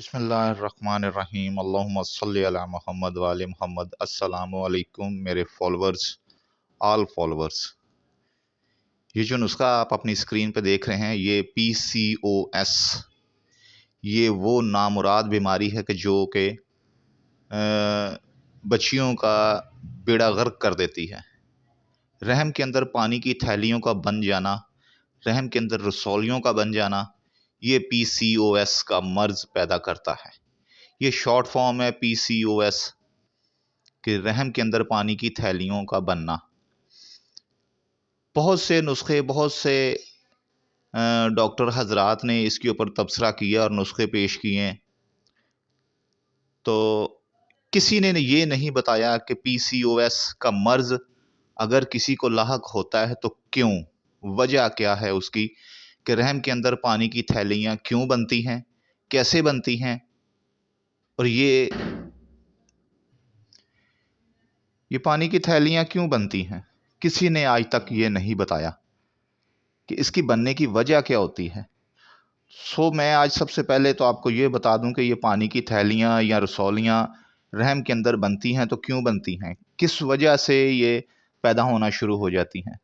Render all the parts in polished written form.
बिस्मिल्लाहिर्रहमानिर्रहीम अल्लाहुम्मा सल्ली अला मोहम्मद व आले मोहम्मद। अस्सलामु अलैकुम मेरे फॉलोअर्स, ऑल फॉलोअर्स। ये जो नुस्खा आप अपनी स्क्रीन पे देख रहे हैं, ये PCOS, ये वो नामुराद बीमारी है कि जो कि बच्चियों का बेड़ा गर्क कर देती है। रहम के अंदर पानी की थैलियों का बन जाना, रहम के अंदर रसौलियों का बन जाना, ये PCOS का मर्ज पैदा करता है। ये शॉर्ट फॉर्म है PCOS कि रहम के अंदर पानी की थैलियों का बनना। बहुत से नुस्खे, बहुत से डॉक्टर हजरात ने इसके ऊपर तबसरा किया और नुस्खे पेश किए हैं, तो किसी ने ये नहीं बताया कि PCOS का मर्ज अगर किसी को लाहक होता है तो क्यों, वजह क्या है उसकी, कि रहम के अंदर पानी की थैलियाँ क्यों बनती हैं, कैसे बनती हैं, और ये पानी की थैलियाँ क्यों बनती हैं। किसी ने आज तक ये नहीं बताया कि इसकी बनने की वजह क्या होती है। मैं आज सबसे पहले तो आपको ये बता दूं कि ये पानी की थैलियाँ या रसौलियाँ रहम के अंदर बनती हैं तो क्यों बनती हैं, किस वजह से ये पैदा होना शुरू हो जाती हैं।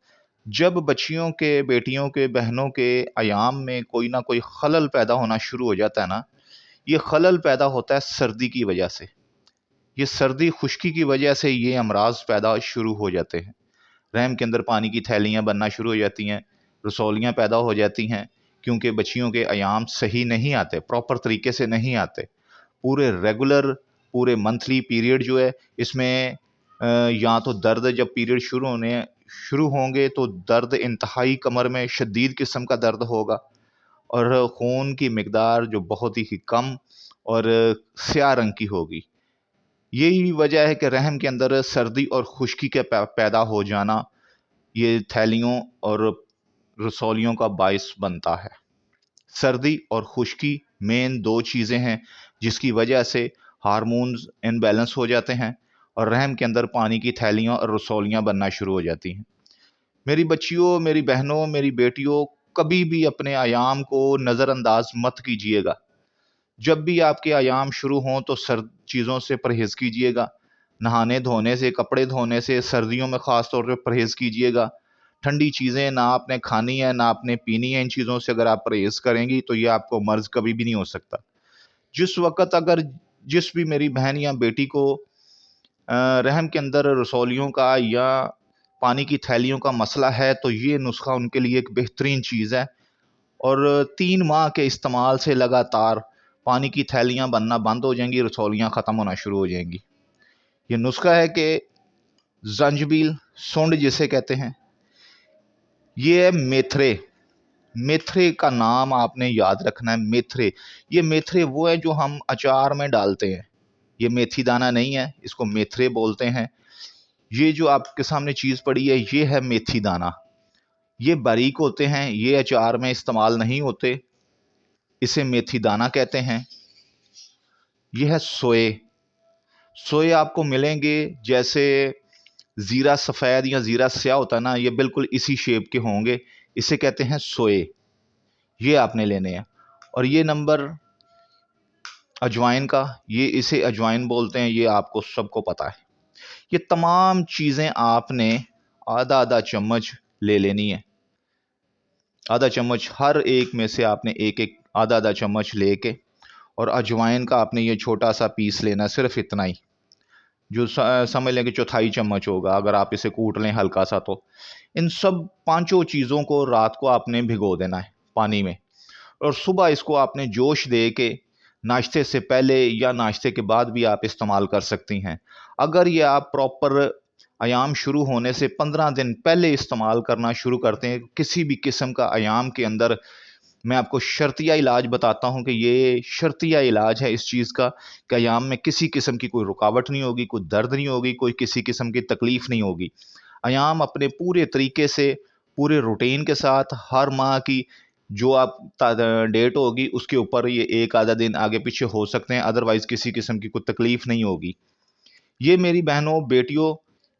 जब बच्चियों के, बेटियों के, बहनों के अयाम में कोई ना कोई खलल पैदा होना शुरू हो जाता है ना, ये खलल पैदा होता है सर्दी की वजह से। ये सर्दी खुश्की की वजह से ये अमराज पैदा शुरू हो जाते हैं। रहम के अंदर पानी की थैलियाँ बनना शुरू हो जाती हैं, रसौलियाँ पैदा हो जाती हैं, क्योंकि बच्चियों के अयाम सही नहीं आते, प्रॉपर तरीके से नहीं आते। पूरे रेगुलर, पूरे मंथली पीरियड जो है इसमें या तो दर्द, जब पीरियड शुरू होंगे तो दर्द इंतहाई, कमर में शदीद किस्म का दर्द होगा, और खून की मिकदार जो बहुत ही कम और स्याह रंग की होगी। यही वजह है कि रहम के अंदर सर्दी और खुश्की के पैदा हो जाना ये थैलियों और रसौलियों का बायस बनता है। सर्दी और खुश्की मेन दो चीज़ें हैं जिसकी वजह से हार्मोन्स इनबैलेंस हो जाते हैं और रहम के अंदर पानी की थैलियाँ और रसौलियाँ बनना शुरू हो जाती हैं। मेरी बच्चियों, मेरी बहनों, मेरी बेटियों, कभी भी अपने आयाम को नज़रअंदाज मत कीजिएगा। जब भी आपके आयाम शुरू हों तो सर्द चीज़ों से परहेज़ कीजिएगा। नहाने धोने से, कपड़े धोने से सर्दियों में ख़ास तौर पे परहेज़ कीजिएगा। ठंडी चीज़ें ना आपने खानी है, ना आपने पीनी है। इन चीज़ों से अगर आप परहेज़ करेंगी तो ये आपको मर्ज़ कभी भी नहीं हो सकता। जिस वक़्त अगर जिस भी मेरी बहन या बेटी को रहम के अंदर रसौलियों का या पानी की थैलियों का मसला है, तो ये नुस्खा उनके लिए एक बेहतरीन चीज़ है। और 3 माह के इस्तेमाल से लगातार पानी की थैलियाँ बनना बंद हो जाएंगी, रसौलियाँ ख़त्म होना शुरू हो जाएंगी। ये नुस्खा है कि ज़ंजबील, सूंड जिसे कहते हैं, ये है मेथरे। मेथरे का नाम आपने याद रखना है, मेथरे। ये मेथरे वो है जो हम अचार में डालते हैं। ये मेथी दाना नहीं है, इसको मेथरे बोलते हैं। ये जो आपके सामने चीज़ पड़ी है, ये है मेथी दाना। ये बारीक होते हैं, ये अचार में इस्तेमाल नहीं होते, इसे मेथी दाना कहते हैं। ये है सोए। सोए आपको मिलेंगे जैसे ज़ीरा सफ़ेद या ज़ीरा स्याह होता है ना, ये बिल्कुल इसी शेप के होंगे, इसे कहते हैं सोए। ये आपने लेने हैं। और ये नंबर अजवाइन का, ये इसे अजवाइन बोलते हैं, ये आपको सबको पता है। ये तमाम चीज़ें आपने आधा आधा चम्मच ले लेनी है। आधा चम्मच हर एक में से आपने एक एक आधा आधा चम्मच लेके, और अजवाइन का आपने ये छोटा सा पीस लेना, सिर्फ इतना ही, जो समझ लें कि चौथाई चम्मच होगा अगर आप इसे कूट लें हल्का सा। तो इन सब पांचों चीज़ों को रात को आपने भिगो देना है पानी में, और सुबह इसको आपने जोश दे के नाश्ते से पहले या नाश्ते के बाद भी आप इस्तेमाल कर सकती हैं। अगर ये आप प्रॉपर आयाम शुरू होने से 15 दिन पहले इस्तेमाल करना शुरू करते हैं, किसी भी किस्म का आयाम के अंदर, मैं आपको शर्तिया इलाज बताता हूं कि ये शर्तिया इलाज है इस चीज़ का, कि आयाम में किसी किस्म की कोई रुकावट नहीं होगी, कोई दर्द नहीं होगी, कोई किसी किस्म की तकलीफ नहीं होगी। आयाम अपने पूरे तरीके से, पूरे रूटीन के साथ, हर माह की जो आप डेट होगी उसके ऊपर ये एक आधा दिन आगे पीछे हो सकते हैं, अदरवाइज किसी किस्म की कोई तकलीफ नहीं होगी। ये मेरी बहनों, बेटियों,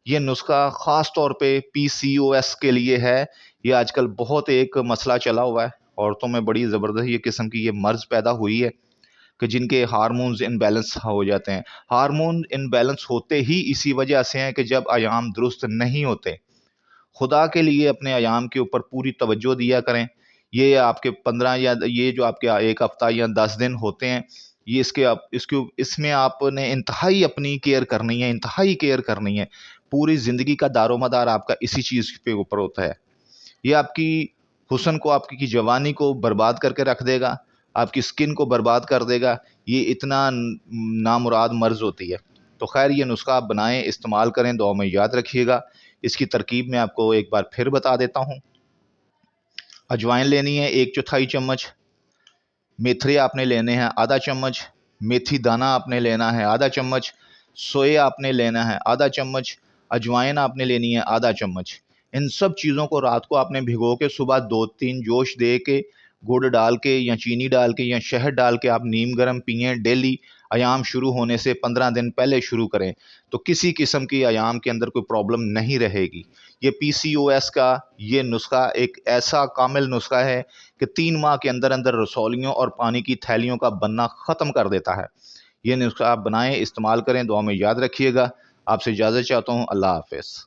ये नुस्खा ख़ास तौर पे PCOS के लिए है। ये आजकल बहुत एक मसला चला हुआ है, औरतों में बड़ी ज़बरदस्त ये किस्म की ये मर्ज़ पैदा हुई है। کہ جن کے ہارمونز ان بیلنس ہو جاتے ہیں. ہارمون ان بیلنس ہوتے ہی اسی وجہ سے ہیں کہ جب ایام درست نہیں ہوتے. خدا کے لیے اپنے ایام کے اوپر پوری توجہ دیا کریں. یہ آپ کے 15 یا یہ جو آپ کے ایک ہفتہ یا 10 دن ہوتے ہیں، یہ اس میں آپ نے انتہائی اپنی کیئر کرنی ہے، انتہائی کیئر کرنی ہے. پوری زندگی کا دار و مدار آپ کا اسی چیز پہ اوپر ہوتا ہے. یہ آپ کی حسن کو، آپ کی جوانی کو برباد کر کے رکھ دے گا، آپ کی سکن کو برباد کر دے گا. یہ اتنا نامراد مرض ہوتی ہے. تو خیر یہ نسخہ آپ بنائیں، استعمال کریں، دعا میں یاد رکھیے گا. اس کی ترکیب میں آپ کو ایک بار پھر بتا دیتا ہوں. اجوائن لینی ہے 1/4 چمچ، میتھری آپ نے لینے ہیں آدھا چمچ، میتھی دانہ آپ نے لینا ہے آدھا چمچ، سوئے آپ نے لینا ہے آدھا چمچ، اجوائن آپ نے لینی ہے آدھا چمچ. ان سب چیزوں کو رات کو آپ نے بھگو کے صبح 2-3 جوش دے کے گڑ ڈال کے یا چینی ڈال کے یا شہد ڈال کے آپ نیم گرم پئیں. ڈیلی ایام شروع ہونے سے 15 دن پہلے شروع کریں تو کسی قسم کی ایام کے اندر کوئی پرابلم نہیں رہے گی. یہ پی سی او ایس کا یہ نسخہ ایک ایسا کامل نسخہ ہے کہ 3 ماہ کے اندر اندر رسولیوں اور پانی کی تھیلیوں کا بننا ختم کر دیتا ہے. یہ نسخہ آپ بنائیں، استعمال کریں، دعا میں یاد رکھیے گا. آپ سے اجازت چاہتا ہوں. اللہ حافظ.